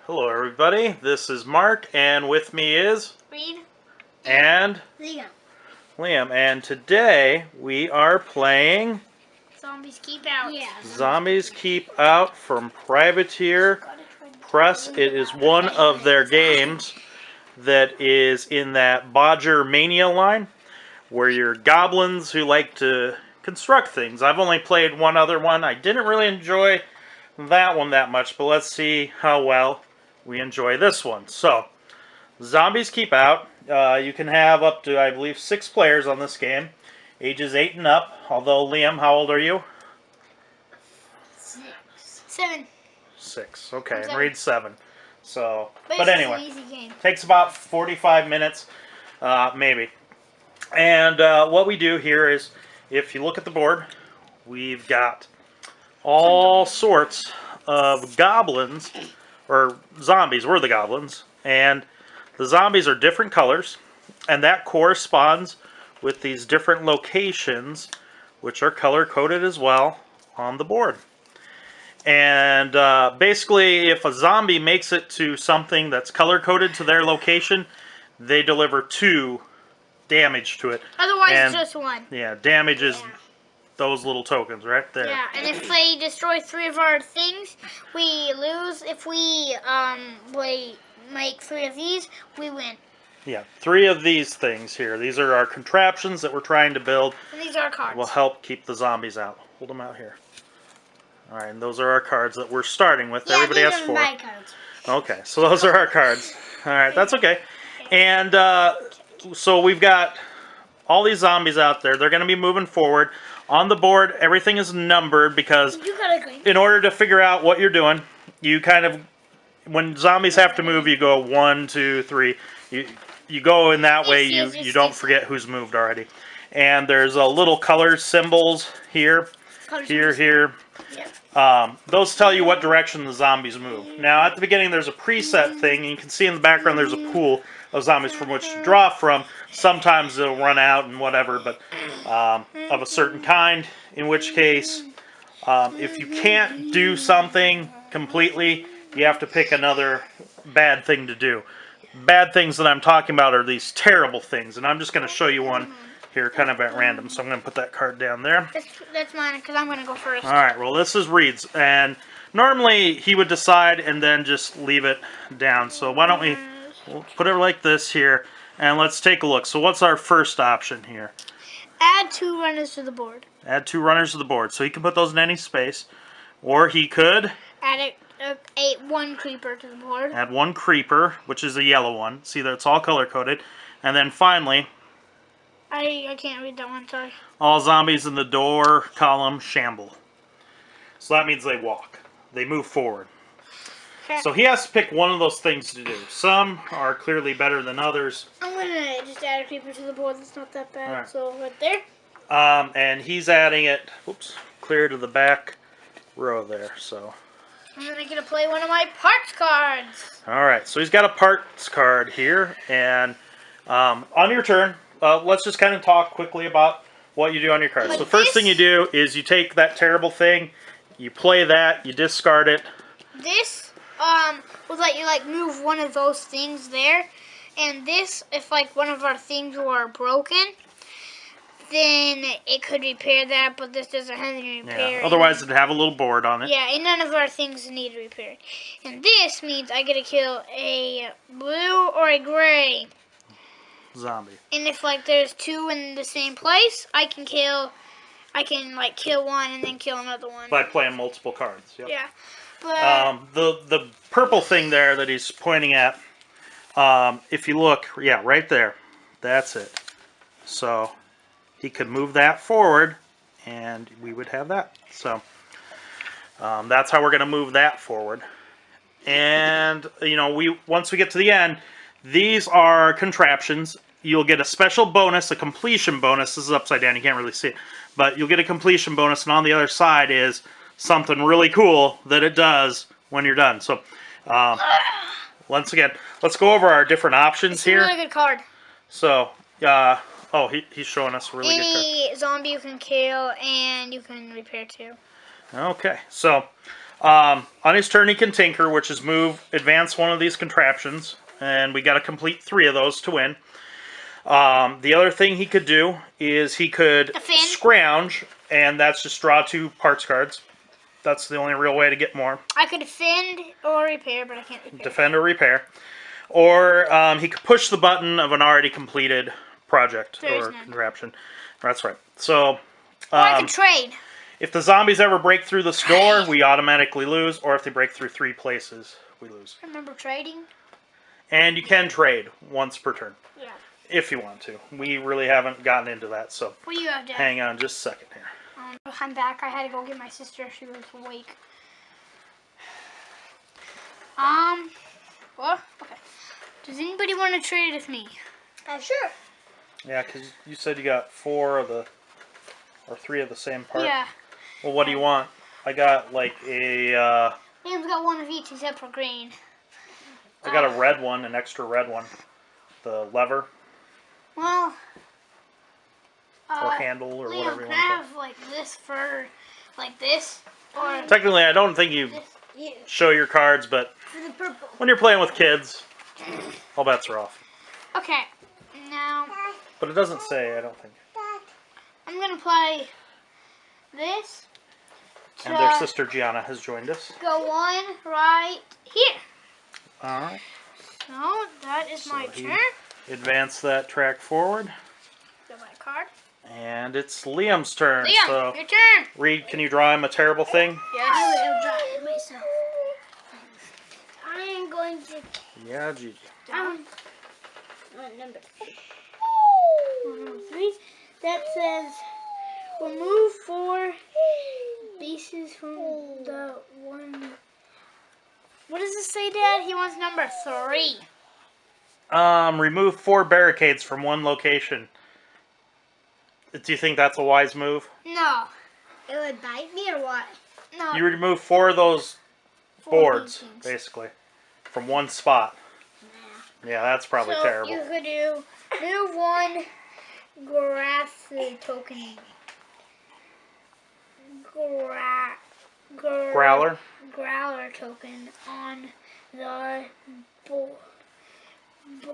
Hello everybody, this is Mark, and with me is Reed and Liam, and today we are playing Zombies Keep Out. Yeah. Zombies Keep Out from Privateer Press. It is one of their games that is in that Bodger Mania line, where you're goblins who like to construct things. I've only played one other one. I didn't really enjoy that one that much, but let's see how well we enjoy this one. So, Zombies Keep Out. You can have up to, I believe, 6 players on this game, ages 8 and up. Although, Liam, how old are you? 7. 6. Okay, and 7. Reed's 7. So, But anyway, it's an easy game. takes about 45 minutes, maybe. And what we do here is, if you look at the board, we've got all sorts of goblins, or zombies. We're the goblins, and the zombies are different colors, and that corresponds with these different locations, which are color-coded as well on the board. And basically, if a zombie makes it to something that's color-coded to their location, they deliver 2 damage to it. Otherwise, and, it's just 1. Yeah, damage is those little tokens right there. Yeah, and if they destroy 3 of our things, we lose. If we make 3 of these, we win. Yeah, 3 of these things here. These are our contraptions that we're trying to build. And these are cards. Will help keep the zombies out. Hold them out here. All right, and those are our cards that we're starting with. Yeah, Everybody has 4. my cards. Okay, so those are our cards. All right, that's okay. And so we've got all these zombies out there. They're going to be moving forward. On the board, everything is numbered because in order to figure out what you're doing, you kind of, when zombies have to move, you go 1, 2, 3. You go in that way. You don't forget who's moved already. And there's a little color symbols here, here. Those tell you what direction the zombies move. Now, at the beginning, there's a preset thing. And you can see in the background there's a pool of zombies from which to draw from. Sometimes they'll run out and whatever, but of a certain kind. In which case, if you can't do something completely, you have to pick another bad thing to do. Bad things that I'm talking about are these terrible things, and I'm just going to show you one here kind of at random. So I'm going to put that card down there. That's mine, because I'm going to go first. Alright, well this is Reed's, and normally he would decide and then just leave it down. So why don't we'll put it like this here, and let's take a look. So what's our first option here? Add 2 runners to the board. Add 2 runners to the board. So he can put those in any space, or he could Add 1 creeper to the board. add 1 creeper, which is a yellow one. See that it's all color-coded. And then finally, I can't read that one, sorry. all zombies in the door column shamble. So that means they walk. They move forward. Okay. So he has to pick one of those things to do. Some are clearly better than others. I'm going to just add a creeper to the board. That's not that bad. Right. So right there. And he's adding it, clear to the back row there. So. And then I get to play one of my parts cards. Alright, so he's got a parts card here. And on your turn, let's just kind of talk quickly about what you do on your cards. Like so first thing you do is you take that terrible thing, you play that, you discard it. This will let you move one of those things there, and this, if one of our things were broken, then it could repair that, but this doesn't have any repair. Yeah. Otherwise it'd have a little board on it. Yeah, and none of our things need repaired. And this means I get to kill a blue or a gray zombie. And if there's 2 in the same place, I can kill one and then kill another one. By playing multiple cards. Yep. Yeah. But the purple thing there that he's pointing at, if you look, yeah, right there, that's it. So he could move that forward, and we would have that. So that's how we're going to move that forward. And once we get to the end, these are contraptions. You'll get a special bonus, a completion bonus. This is upside down, you can't really see it. But you'll get a completion bonus, and on the other side is something really cool that it does when you're done. So, once again, let's go over our different options here. It's a really good card. So, he's showing us a really good card. Any zombie you can kill, and you can repair too. Okay, so On his turn, he can tinker, which is advance one of these contraptions, and we got to complete 3 of those to win. The other thing he could do is he could scrounge, and that's just draw 2 parts cards. That's the only real way to get more. I could defend or repair, but I can't repair. Defend or repair. Or he could push the button of an already completed project or contraption. That's right. So, or I could trade. If the zombies ever break through this door, we automatically lose. Or if they break through 3 places, we lose. Remember trading? And you can trade once per turn. Yeah. If you want to. We really haven't gotten into that, so what do you have, Dad? Hang on just a second here. I'm back. I had to go get my sister. She was awake. Well, okay. Does anybody want to trade with me? Sure. Yeah, because you said you got 4 of the, or 3 of the same part. Yeah. Well, what do you want? I got like a. Liam's got 1 of each except for green. I got a red one, an extra red one. The lever. Well. Or handle, or Liam, whatever you want to call it. can I have like this for, like this? Or technically, I don't think you show your cards, but for the purple. When you're playing with kids, all bets are off. Okay, now. But it doesn't say, I don't think. I'm gonna play this. And their sister Gianna has joined us. Go on right here. All right. So that is my turn. Advance that track forward. Get my card. And it's Liam's turn. Liam, so your turn. Reed, can you draw him a terrible thing? Yes. I will draw it myself. I am going to. Yeah, Gigi. Number 3. That says remove 4 pieces from the one. What does it say, Dad? He wants number 3. Remove 4 barricades from one location. Do you think that's a wise move? No. It would bite me or what? No. You remove 4 of those boards, basically, from one spot. Nah. Yeah, that's probably terrible. You could do move 1 grass token. Growler token on the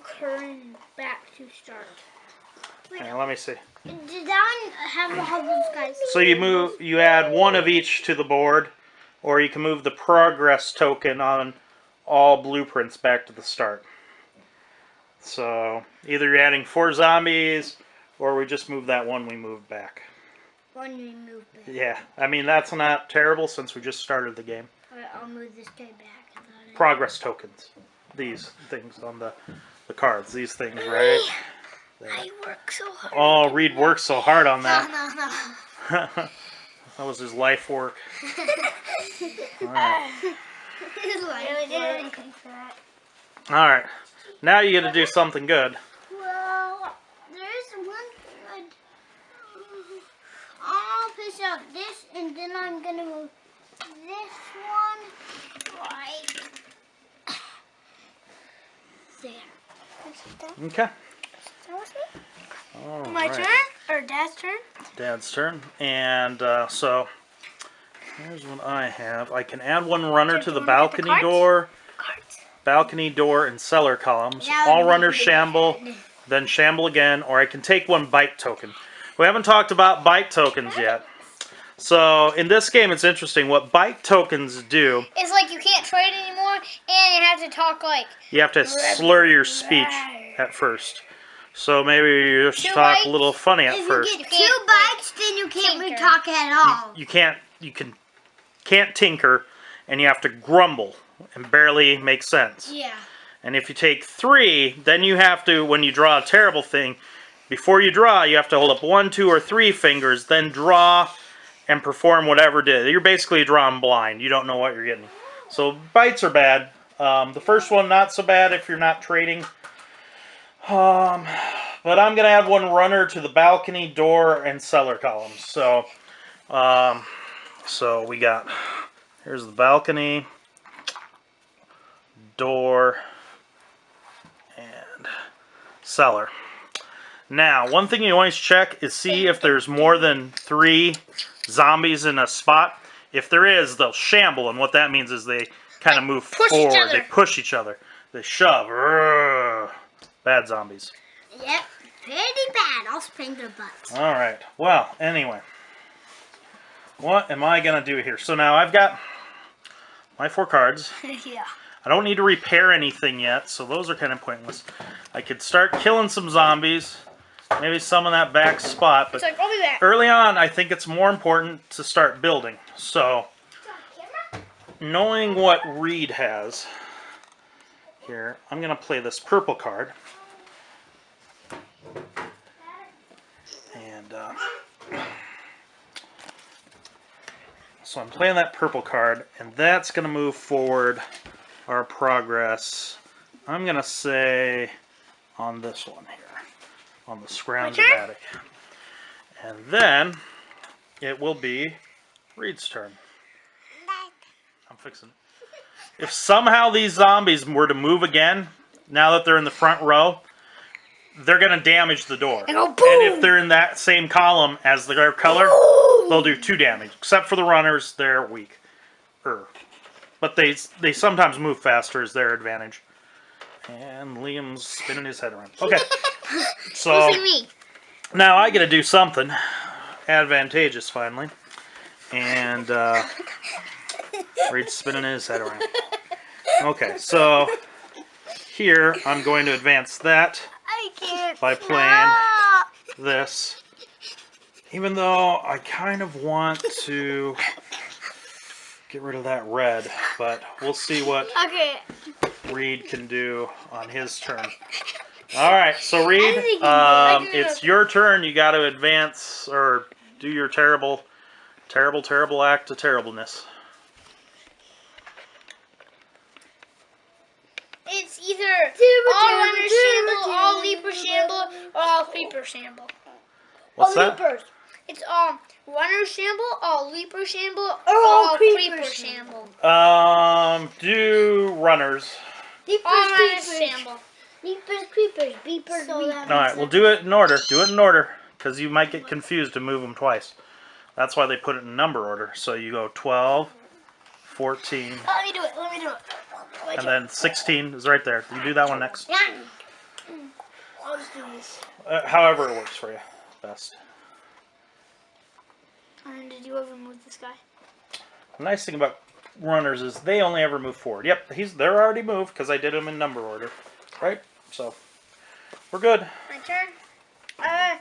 current back to start. Hang on, let me see. Did that one have all those guys? So you add 1 of each to the board, or you can move the progress token on all blueprints back to the start. So either you're adding 4 zombies, or we just move that one we moved back. One we moved back. Yeah, I mean that's not terrible since we just started the game. Alright, I'll move this guy back. Progress tokens. These things on the cards. These things, right? I work so hard. Oh, Reed worked so hard on that. No. That was his life work. Alright. Alright. Now you get to do something good. Well, there's one good. I'll push out this, and then I'm gonna move this one right there. Okay. My turn? Or Dad's turn? Dad's turn. And so, here's what I have. I can add 1 runner to the balcony door. Balcony door and cellar columns. All runners shamble, then shamble again, or I can take 1 bite token. We haven't talked about bite tokens yet. So, in this game, it's interesting. What bite tokens do... It's like you can't trade anymore, and you have to talk like... You have to slur your speech at first. So, maybe you just talk a little funny at first. If you get 2 bites, then you can't re-talk at all. You can't tinker, and you have to grumble and barely make sense. Yeah. And if you take 3, then you have to, when you draw a terrible thing, before you draw, you have to hold up 1, 2, or 3 fingers, then draw and perform whatever it is. You're basically drawing blind. You don't know what you're getting. So bites are bad. The first one, not so bad if you're not trading. But I'm going to add 1 runner to the balcony, door, and cellar columns. So, so we got, here's the balcony, door, and cellar. Now, one thing you always check is see if there's more than 3 zombies in a spot. If there is, they'll shamble, and what that means is they kind of move push each forward. other. They push each other. They shove. Urgh. Bad zombies. Yep, pretty bad. I'll spank their butts. All right. Well, anyway. What am I going to do here? So now I've got my 4 cards. Yeah. I don't need to repair anything yet, so those are kind of pointless. I could start killing some zombies. Maybe some in that back spot. But It's like, I'll be back. early on, I think it's more important to start building. So, knowing what Reed has here, I'm going to play this purple card. And so I'm playing that purple card, and that's going to move forward our progress. I'm going to say on this one here, on the scrounge attic. And then it will be Reed's turn. I'm fixing it. If somehow these zombies were to move again, now that they're in the front row, they're going to damage the door. And go And boom! if they're in that same column as their color, they'll do 2 damage. Except for the runners, they're weak. But they sometimes move faster is their advantage. And Liam's spinning his head around. Okay. So Mostly me. now I get to do something advantageous finally. And Reed's spinning his head around. Okay, so here I'm going to advance that I can't. by playing this. Even though I kind of want to get rid of that red, but we'll see what Okay. Reed can do on his turn. Alright, so Reed, it's your turn. You got to advance or do your terrible act of terribleness. It's either all runner shamble, all leaper shamble, or all creeper shamble. What's that? Leapers. It's all runner shamble, all leaper shamble, or all all creeper creeper shamble. Do runners. Leapers, All runner creepers. shamble. Leapers, creepers, beepers, beepers. Alright, we'll do it in order. Do it in order, because you might get confused to move them twice. That's why they put it in number order. So you go 12, 14, Let me do it. Let me do it. and then 16 is right there. You do that one next. I'll just do this. However it works for you. Best. And did you ever move this guy? The nice thing about runners is they only ever move forward. Yep, they're already moved because I did them in number order. Right? So, we're good. My turn. I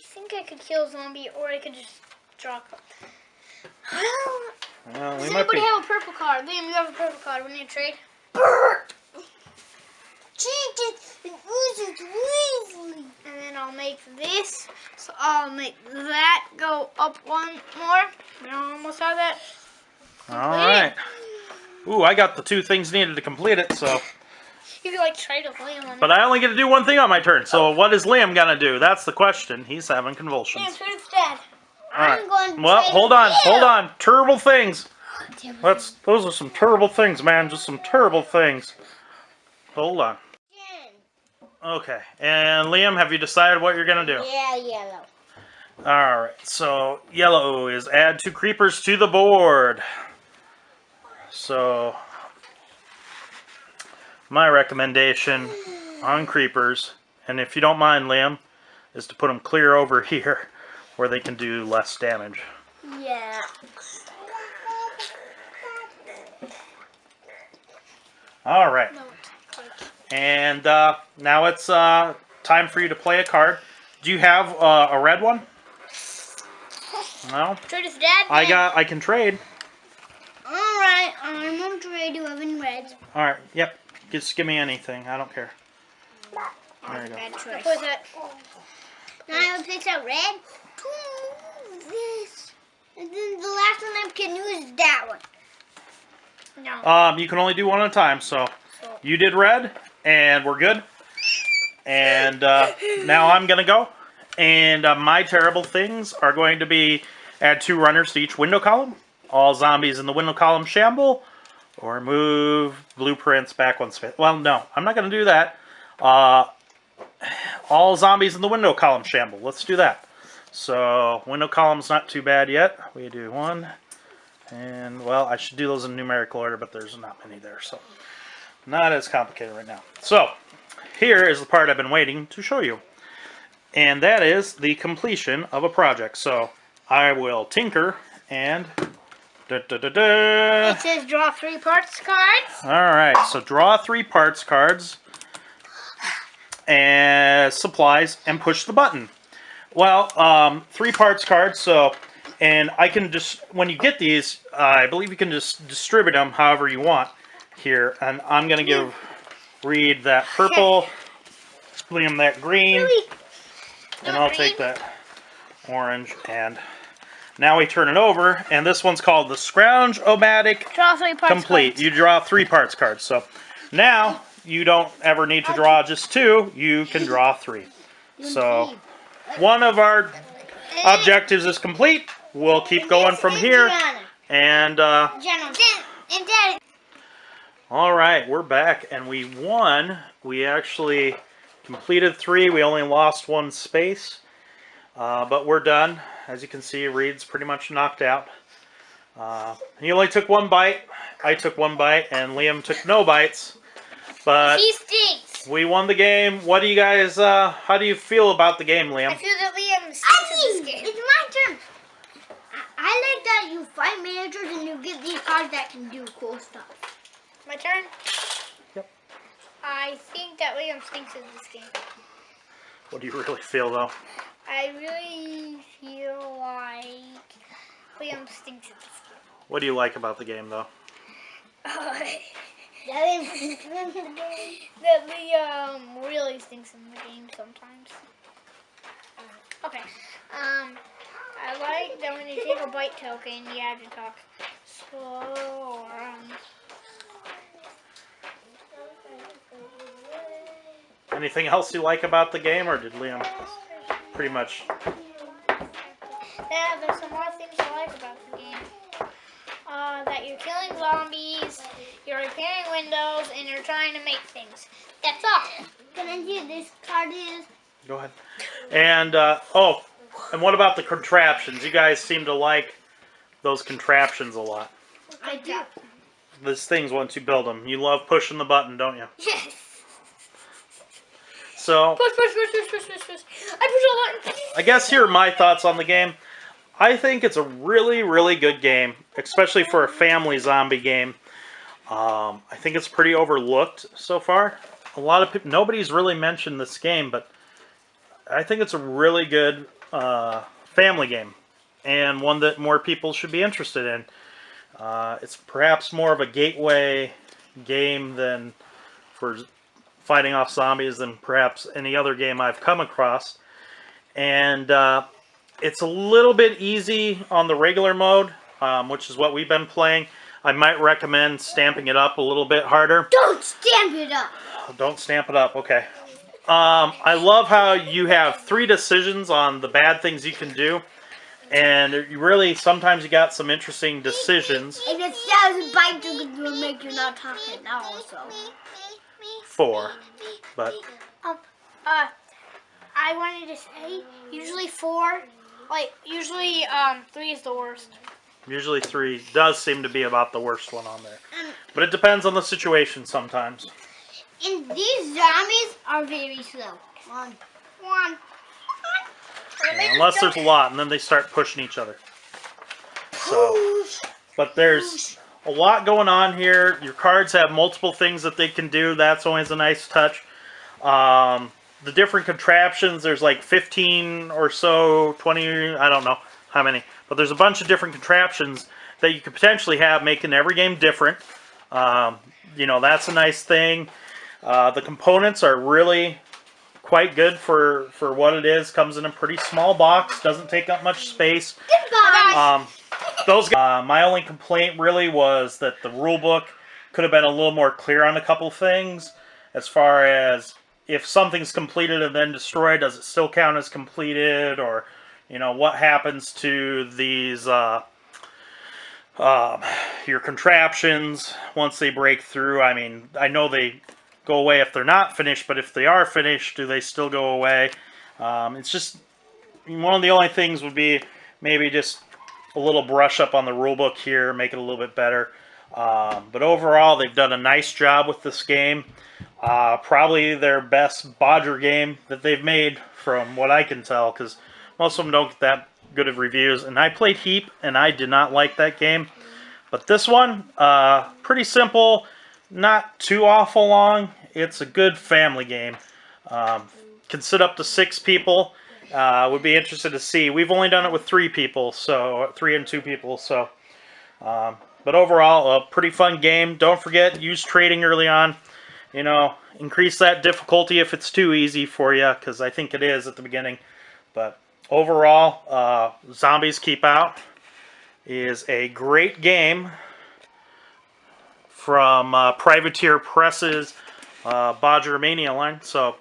think I could kill a zombie, or I could just draw a card. Well, Does we might anybody be... have a purple card? Liam, you have a purple card. We need to trade. And then I'll make this. So I'll make that go up one more. We almost have that. Alright. Ooh, I got the 2 things needed to complete it, so... You could like trade with Liam on But I only get to do one thing on my turn, so what is Liam gonna do? That's the question. He's having convulsions. Liam, trade with Dad. Alright. going to Well, trade hold with on, you. hold on. Terrible things. Those are some terrible things, man. Just some terrible things. Hold on. Okay. And Liam, have you decided what you're gonna do? Yeah, yellow. Alright, so yellow is add 2 creepers to the board. So, my recommendation on creepers, and if you don't mind, Liam, is to put them clear over here where they can do less damage. Yeah. Alright. And now it's time for you to play a card. Do you have a red one? No? Trade with Dad. I can trade. Alright, I'm on trade. Do you have any reds? Alright, yep. Just give me anything. I don't care. There you go. Bad I'll choice. put that. Now I will pick out red. This. And then the last one I can use is that one. No. You can only do one at a time, so you did red, and we're good. And now I'm going to go. And my terrible things are going to be add 2 runners to each window column. All zombies in the window column shamble. Or move blueprints back 1 space. Well, no, I'm not going to do that. All zombies in the window column shamble. Let's do that. So window column's not too bad yet. We do 1, and well, I should do those in numerical order, but there's not many there, so not as complicated right now. So here is the part I've been waiting to show you, and that is the completion of a project. So I will tinker and It says draw 3 parts cards. All right, so draw 3 parts cards and supplies and push the button. Well, 3 parts cards, so, and I can just, when you get these, I believe you can just distribute them however you want here. And I'm going to give Reed that purple, Liam that green, and I'll take that orange. And now we turn it over, and this one's called the Scrounge-O-Matic Draw 3 parts Complete. cards. You draw 3 parts cards. So now you don't ever need to draw just 2, you can draw 3. So one of our objectives is complete. We'll keep going from here. And all right, we're back, and we won. We actually completed 3. We only lost 1 space, but we're done. As you can see, Reed's pretty much knocked out. He only took 1 bite. I took 1 bite, and Liam took no bites. But He stinks. we won the game. What do you guys? How do you feel about the game, Liam? I feel that Liam stinks in this game. It's my turn. I like that you fight managers and you get these cards that can do cool stuff. My turn? Yep. I think that Liam stinks in this game. What do you really feel, though? I really feel like Liam stinks in this game. What do you like about the game, though? That Liam really stinks in the game sometimes. Okay. I like that when you take a bite token, you have to talk slow. Anything else you like about the game, or did Liam pretty much? Yeah, there's some more things I like about the game. That you're killing zombies, you're repairing windows, and you're trying to make things. That's all. Can I see this card is? Go ahead. And oh, and what about the contraptions? You guys seem to like those contraptions a lot. I do. These things once you build them, you love pushing the button, don't you? Yes. So Push. I push a lot. I guess here are my thoughts on the game. I think it's a really, really good game, especially for a family zombie game. I think it's pretty overlooked so far. A lot of people, nobody's really mentioned this game, but I think it's a really good family game, and one that more people should be interested in. It's perhaps more of a gateway game than for fighting off zombies than perhaps any other game I've come across. And it's a little bit easy on the regular mode, which is what we've been playing. I might recommend stamping it up a little bit harder. Don't stamp it up. Don't stamp it up, okay. I love how you have 3 decisions on the bad things you can do. And you really, sometimes you got some interesting decisions. If it says bite, it will make you not talk it now also. 4, but I wanted to say, usually 4, usually 3 is the worst. usually 3 does seem to be about the worst one on there. But it depends on the situation sometimes. And these zombies are very slow. One. Yeah, unless there's a lot, and then they start pushing each other. So, but there's a lot going on here. Your cards have multiple things that they can do. That's always a nice touch. The different contraptions, there's like 15 or so, 20, I don't know how many. But there's a bunch of different contraptions that you could potentially have, making every game different. You know, that's a nice thing. The components are really quite good for what it is. Comes in a pretty small box, doesn't take up much space. Goodbye. My only complaint really was that the rule book could have been a little more clear on a couple things, as far as if something's completed and then destroyed, does it still count as completed, or you know, what happens to these your contraptions once they break through. I mean, I know they go away if they're not finished, but if they are finished, do they still go away? It's just one of the only things would be maybe just a little brush up on the rulebook here, make it a little bit better. But overall, they've done a nice job with this game. Probably their best Bodger game that they've made, from what I can tell, because most of them don't get that good of reviews. And I played Heap, and I did not like that game. But this one, pretty simple, not too awful long. It's a good family game. Can sit up to 6 people. Would be interested to see. We've only done it with 3 people, so 3 and 2 people. So, but overall, a pretty fun game. Don't forget, use trading early on. You know, increase that difficulty if it's too easy for you, because I think it is at the beginning. But overall, Zombies Keep Out is a great game from Privateer Press's Bodger Mania line. So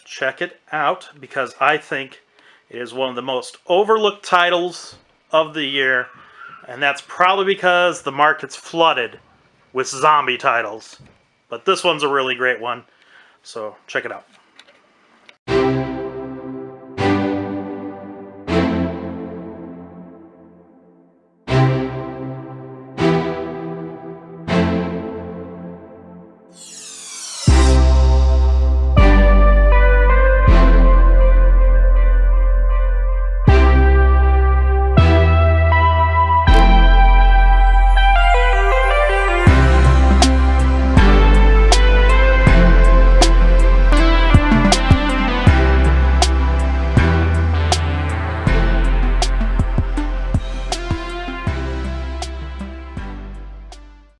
check it out, because I think it is one of the most overlooked titles of the year, and that's probably because the market's flooded with zombie titles. But this one's a really great one, so check it out.